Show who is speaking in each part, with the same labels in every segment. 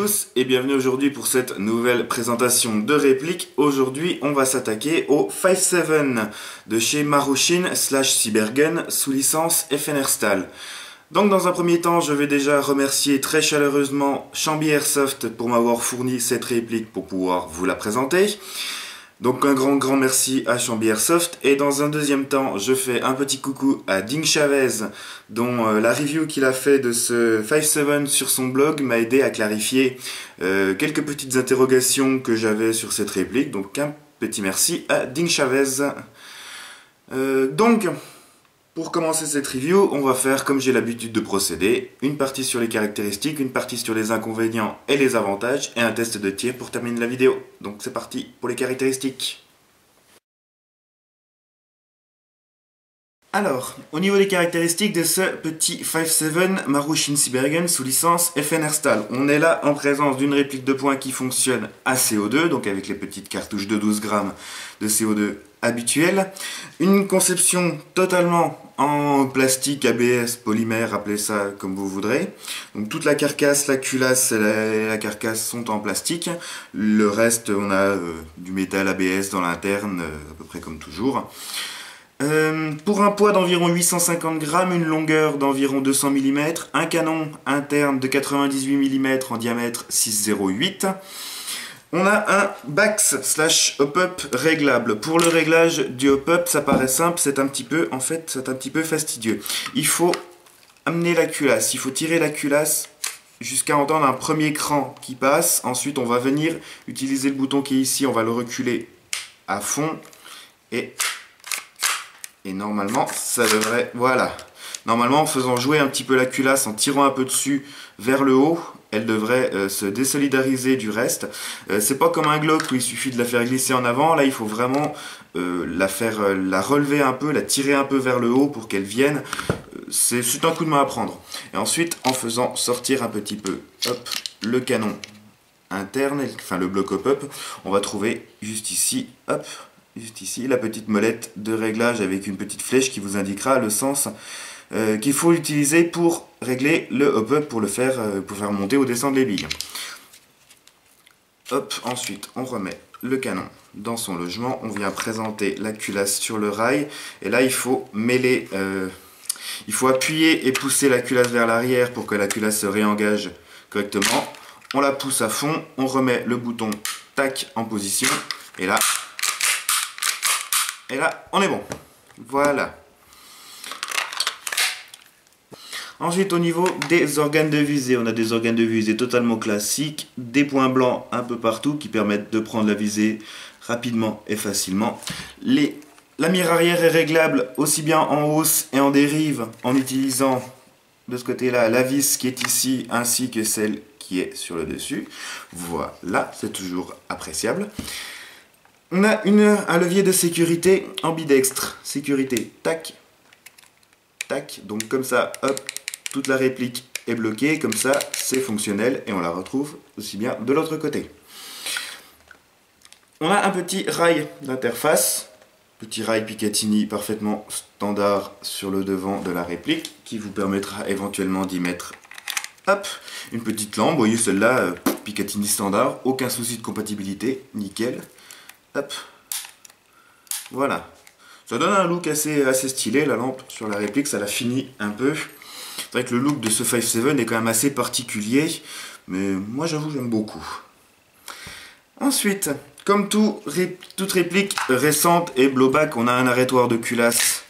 Speaker 1: tous et bienvenue aujourd'hui pour cette nouvelle présentation de répliques. Aujourd'hui, on va s'attaquer au 5.7 de chez Marushin/Cybergun sous licence FNR-STAL. Donc dans un premier temps, je vais déjà remercier très chaleureusement Chambi Airsoft pour m'avoir fourni cette réplique pour pouvoir vous la présenter. Donc un grand merci à Chambi Airsoft. Et dans un deuxième temps, je fais un petit coucou à Ding Chavez, dont la review qu'il a fait de ce 5.7 sur son blog m'a aidé à clarifier quelques petites interrogations que j'avais sur cette réplique. Donc un petit merci à Ding Chavez. Pour commencer cette review, on va faire comme j'ai l'habitude de procéder, une partie sur les caractéristiques, une partie sur les inconvénients et les avantages, et un test de tir pour terminer la vidéo. Donc c'est parti pour les caractéristiques. Alors, au niveau des caractéristiques de ce petit 5.7 Marushin Cybergun sous licence FNR-STAL, on est là en présence d'une réplique de poing qui fonctionne à CO2, donc avec les petites cartouches de 12 grammes de CO2 habituelles. Une conception totalement en plastique, ABS, polymère, appelez ça comme vous voudrez. Donc toute la carcasse, la culasse et la carcasse sont en plastique. Le reste, on a du métal ABS dans l'interne, à peu près comme toujours. Pour un poids d'environ 850 grammes, une longueur d'environ 200 mm, un canon interne de 98 mm en diamètre 6,08. On a un Bax/hop-up réglable. Pour le réglage du hop-up, ça paraît simple, c'est un petit peu fastidieux. Il faut amener la culasse, il faut tirer la culasse jusqu'à entendre un premier cran qui passe. Ensuite, on va venir utiliser le bouton qui est ici, on va le reculer à fond et normalement, ça devrait... Voilà. Normalement, en faisant jouer un petit peu la culasse, en tirant un peu dessus vers le haut, elle devrait se désolidariser du reste. C'est pas comme un Glock où il suffit de la faire glisser en avant. Là, il faut vraiment la relever un peu, la tirer un peu vers le haut pour qu'elle vienne. C'est un coup de main à prendre. Et ensuite, en faisant sortir un petit peu hop, le canon interne, enfin le bloc hop-up, on va trouver juste ici, hop, juste ici, la petite molette de réglage avec une petite flèche qui vous indiquera le sens qu'il faut utiliser pour régler le hop-up pour faire monter ou descendre les billes. Hop, ensuite on remet le canon dans son logement, on vient présenter la culasse sur le rail et là il faut mêler, il faut appuyer et pousser la culasse vers l'arrière pour que la culasse se réengage correctement. On la pousse à fond, on remet le bouton tac en position et là on est bon. Voilà. Ensuite, au niveau des organes de visée, on a des organes de visée totalement classiques, des points blancs un peu partout qui permettent de prendre la visée rapidement et facilement. La mire arrière est réglable aussi bien en hausse et en dérive en utilisant de ce côté-là la vis qui est ici ainsi que celle qui est sur le dessus. Voilà, c'est toujours appréciable. On a un levier de sécurité ambidextre. Sécurité, tac, tac. Donc comme ça, hop, toute la réplique est bloquée. Comme ça, c'est fonctionnel et on la retrouve aussi bien de l'autre côté. On a un petit rail d'interface. Petit rail Picatinny parfaitement standard sur le devant de la réplique qui vous permettra éventuellement d'y mettre, hop, une petite lampe. Vous voyez celle-là, Picatinny standard, aucun souci de compatibilité, nickel. Hop, voilà, ça donne un look assez stylé, la lampe sur la réplique, ça la finit un peu. C'est vrai que le look de ce 5.7 est quand même assez particulier, mais moi j'avoue j'aime beaucoup. Ensuite, comme toute réplique récente et blowback, on a un arrêtoir de culasse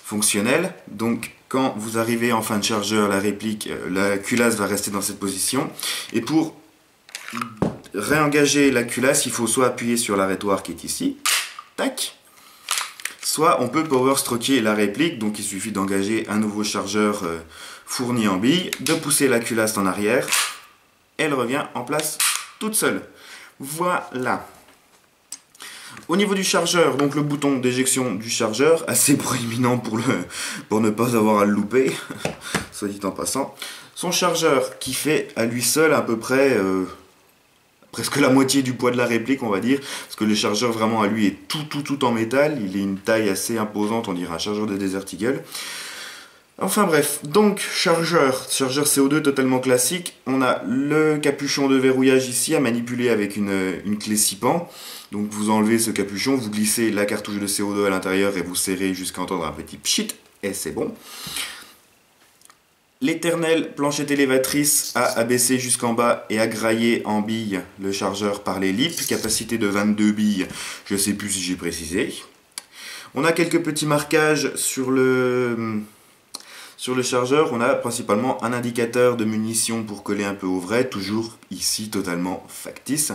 Speaker 1: fonctionnel, donc quand vous arrivez en fin de chargeur, la réplique, la culasse va rester dans cette position, et pour réengager la culasse, il faut soit appuyer sur l'arrêtoir qui est ici, tac, soit on peut power stroker la réplique, donc il suffit d'engager un nouveau chargeur fourni en billes, de pousser la culasse en arrière, elle revient en place toute seule. Voilà. Au niveau du chargeur, donc le bouton d'éjection du chargeur, assez proéminent pour ne pas avoir à le louper, soit dit en passant. Son chargeur qui fait à lui seul à peu près presque la moitié du poids de la réplique, on va dire, parce que le chargeur vraiment à lui est tout en métal, il est une taille assez imposante, on dirait un chargeur de Desert Eagle. Enfin bref, donc chargeur CO2 totalement classique. On a le capuchon de verrouillage ici à manipuler avec une clé 6 pans. Donc vous enlevez ce capuchon, vous glissez la cartouche de CO2 à l'intérieur et vous serrez jusqu'à entendre un petit pchit et c'est bon. L'éternelle planchette élévatrice à abaisser jusqu'en bas et à grailler en billes le chargeur par les lips, capacité de 22 billes, je sais plus si j'ai précisé. On a quelques petits marquages sur le chargeur. On a principalement un indicateur de munitions pour coller un peu au vrai, toujours ici totalement factice.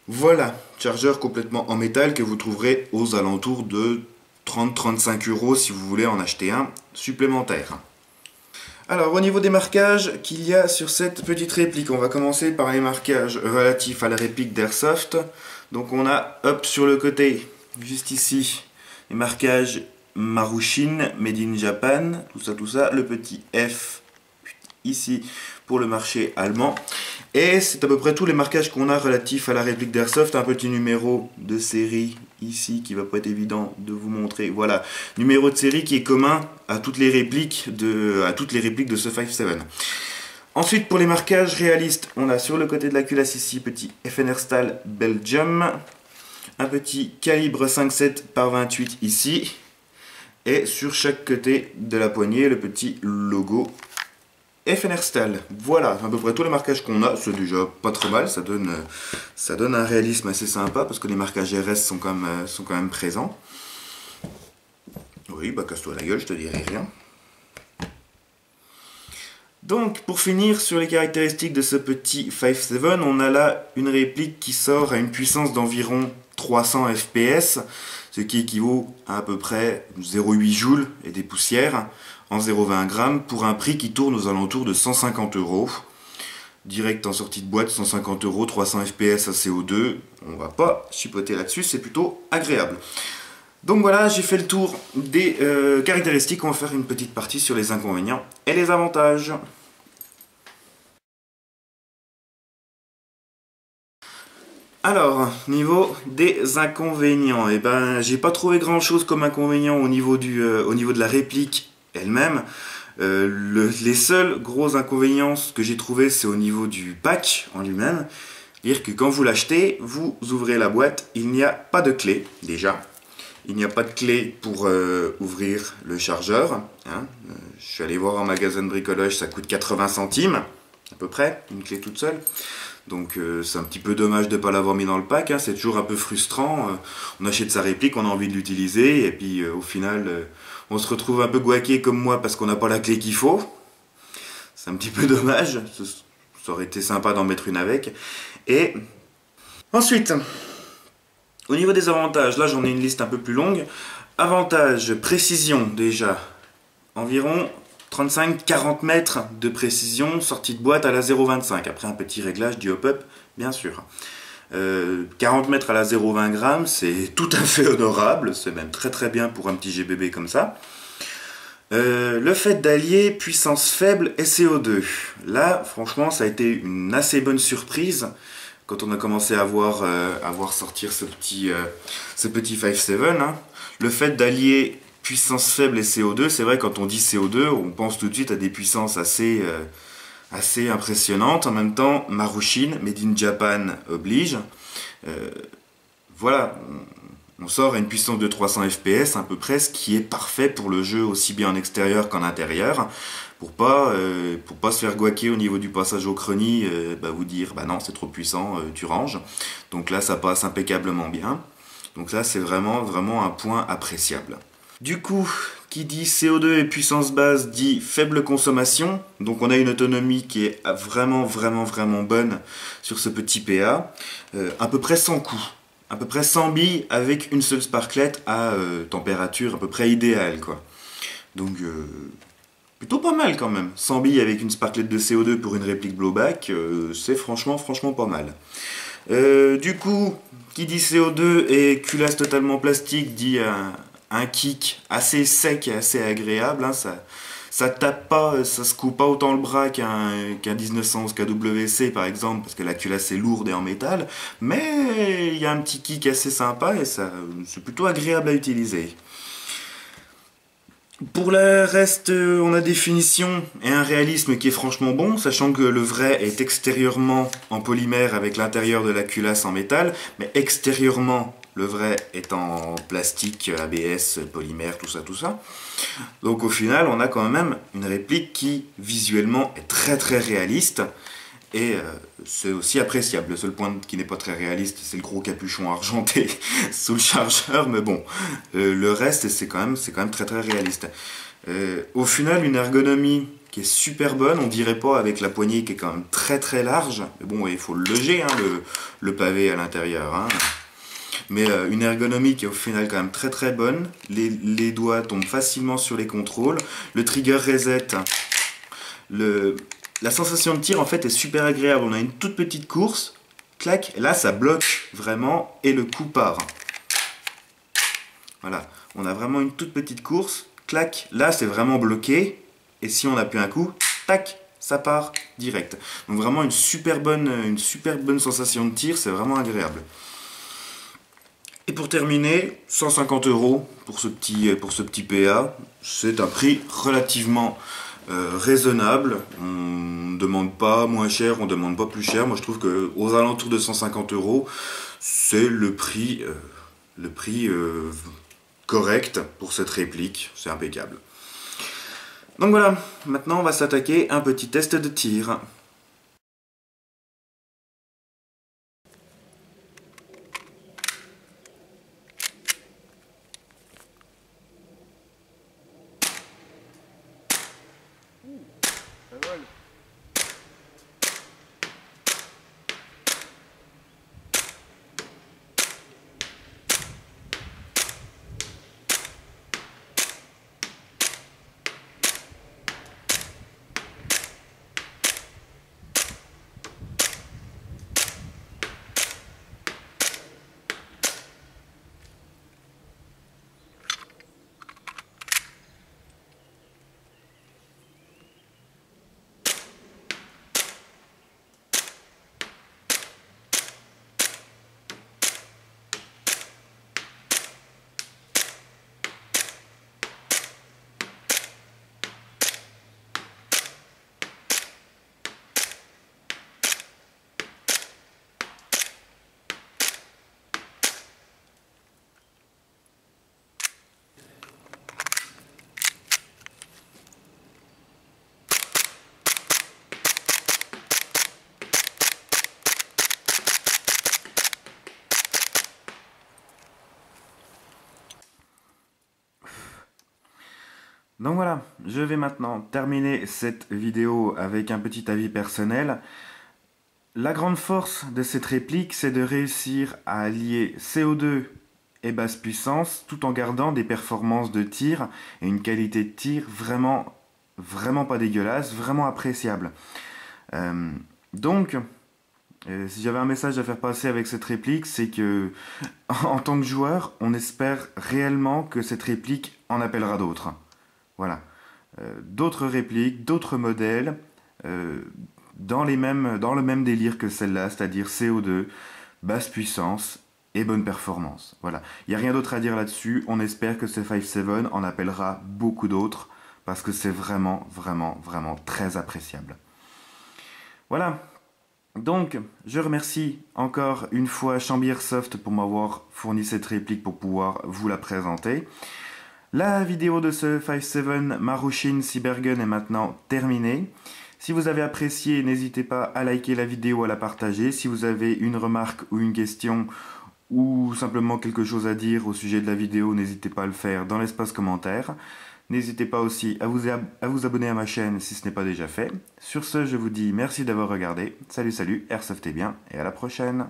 Speaker 1: Voilà, chargeur complètement en métal que vous trouverez aux alentours de 30-35 € si vous voulez en acheter un supplémentaire. Alors au niveau des marquages qu'il y a sur cette petite réplique, on va commencer par les marquages relatifs à la réplique d'Airsoft. Donc on a, hop, sur le côté, juste ici, les marquages Marushin, Made in Japan, tout ça, le petit F ici pour le marché allemand. Et c'est à peu près tous les marquages qu'on a relatifs à la réplique d'Airsoft. Un petit numéro de série ici qui va pas être évident de vous montrer. Voilà, numéro de série qui est commun à toutes les répliques de ce 5.7. Ensuite, pour les marquages réalistes, on a sur le côté de la culasse ici, petit FN Airstall Belgium, un petit calibre 5.7 par 28 ici, et sur chaque côté de la poignée, le petit logo FN Airstall. Voilà, à peu près tous les marquages qu'on a, c'est déjà pas trop mal, ça donne un réalisme assez sympa, parce que les marquages RS sont quand même présents. Oui, bah casse-toi la gueule, je te dirai rien. Donc, pour finir sur les caractéristiques de ce petit 5.7, on a là une réplique qui sort à une puissance d'environ 300 fps, ce qui équivaut à peu près 0,8 joules et des poussières en 0,20 g pour un prix qui tourne aux alentours de 150 €. Direct en sortie de boîte, 150 €, 300 fps à CO2, on va pas chipoter là-dessus, c'est plutôt agréable. Donc voilà, j'ai fait le tour des caractéristiques, on va faire une petite partie sur les inconvénients et les avantages. Alors, niveau des inconvénients, eh ben, j'ai pas trouvé grand chose comme inconvénient au niveau de la réplique elle-même. Les seuls gros inconvénients que j'ai trouvé, c'est au niveau du pack en lui-même. C'est-à-dire que quand vous l'achetez, vous ouvrez la boîte, il n'y a pas de clé, déjà. Il n'y a pas de clé pour ouvrir le chargeur. Hein. Je suis allé voir en magasin de bricolage, ça coûte 80 centimes, à peu près, une clé toute seule. Donc c'est un petit peu dommage de ne pas l'avoir mis dans le pack, hein. C'est toujours un peu frustrant. On achète sa réplique, on a envie de l'utiliser, et puis au final, on se retrouve un peu guaqué comme moi parce qu'on n'a pas la clé qu'il faut. C'est un petit peu dommage, ça aurait été sympa d'en mettre une avec. Et ensuite, au niveau des avantages, là j'en ai une liste un peu plus longue. Avantage, précision déjà, environ 35-40 mètres de précision, sortie de boîte à la 0,25. Après un petit réglage du hop-up, bien sûr. 40 mètres à la 0,20 g, c'est tout à fait honorable. C'est même très très bien pour un petit GBB comme ça. Le fait d'allier puissance faible et CO2. Là, franchement, ça a été une assez bonne surprise quand on a commencé à voir sortir ce petit 5.7. Hein. Le fait d'allier puissance faible et CO2, c'est vrai, quand on dit CO2, on pense tout de suite à des puissances assez impressionnantes. En même temps, Marushin, Made in Japan oblige. Voilà, on sort à une puissance de 300 fps à peu près, ce qui est parfait pour le jeu aussi bien en extérieur qu'en intérieur. Pour pas se faire guaquer au niveau du passage au chrony, vous dire bah non c'est trop puissant, tu ranges. Donc là ça passe impeccablement bien. Donc là c'est vraiment un point appréciable. Du coup, qui dit CO2 et puissance basse dit faible consommation. Donc on a une autonomie qui est vraiment bonne sur ce petit PA. À peu près 100 coups. À peu près 100 billes avec une seule sparklette à température à peu près idéale, quoi. Donc plutôt pas mal quand même. 100 billes avec une sparklette de CO2 pour une réplique blowback, c'est franchement pas mal. Du coup, qui dit CO2 et culasse totalement plastique dit un kick assez sec et assez agréable. Hein, ça tape pas, ça se coupe pas autant le bras qu'un 1911 KWC par exemple, parce que la culasse est lourde et en métal, mais il y a un petit kick assez sympa et c'est plutôt agréable à utiliser. Pour le reste, on a des finitions et un réalisme qui est franchement bon, sachant que le vrai est extérieurement en polymère avec l'intérieur de la culasse en métal, mais extérieurement, le vrai est en plastique, ABS, polymère, tout ça, tout ça. Donc au final, on a quand même une réplique qui, visuellement, est très très réaliste. Et c'est aussi appréciable. Le seul point qui n'est pas très réaliste, c'est le gros capuchon argenté sous le chargeur, mais bon, le reste, c'est quand même très très réaliste. Au final, une ergonomie qui est super bonne, on dirait pas avec la poignée qui est quand même très très large, mais bon, il faut le loger, hein, le pavé à l'intérieur. Hein. Mais une ergonomie qui est au final quand même très très bonne, les doigts tombent facilement sur les contrôles, le trigger reset, la sensation de tir en fait est super agréable. On a une toute petite course, clac, là ça bloque vraiment et le coup part. Voilà, on a vraiment une toute petite course, clac, là c'est vraiment bloqué et si on appuie un coup, tac, ça part direct. Donc vraiment une super bonne sensation de tir, c'est vraiment agréable. Et pour terminer, 150 € pour ce petit PA, c'est un prix relativement raisonnable. On ne demande pas moins cher, on ne demande pas plus cher. Moi je trouve qu'aux alentours de 150 €, c'est le prix correct pour cette réplique. C'est impeccable. Donc voilà, maintenant on va s'attaquer à un petit test de tir. Donc voilà, je vais maintenant terminer cette vidéo avec un petit avis personnel. La grande force de cette réplique, c'est de réussir à allier CO2 et basse puissance tout en gardant des performances de tir et une qualité de tir vraiment pas dégueulasse, vraiment appréciable. Donc, si j'avais un message à faire passer avec cette réplique, c'est que en tant que joueur, on espère réellement que cette réplique en appellera d'autres. Voilà. D'autres répliques, d'autres modèles, dans le même délire que celle-là, c'est-à-dire CO2, basse puissance et bonne performance. Voilà. Il n'y a rien d'autre à dire là-dessus. On espère que ce 5.7 en appellera beaucoup d'autres parce que c'est vraiment très appréciable. Voilà. Donc, je remercie encore une fois Chambi Airsoft pour m'avoir fourni cette réplique pour pouvoir vous la présenter. La vidéo de ce 5.7 Marushin Cybergun est maintenant terminée. Si vous avez apprécié, n'hésitez pas à liker la vidéo, à la partager. Si vous avez une remarque ou une question ou simplement quelque chose à dire au sujet de la vidéo, n'hésitez pas à le faire dans l'espace commentaire. N'hésitez pas aussi à vous abonner à ma chaîne si ce n'est pas déjà fait. Sur ce, je vous dis merci d'avoir regardé. Salut, Airsoft est bien et à la prochaine.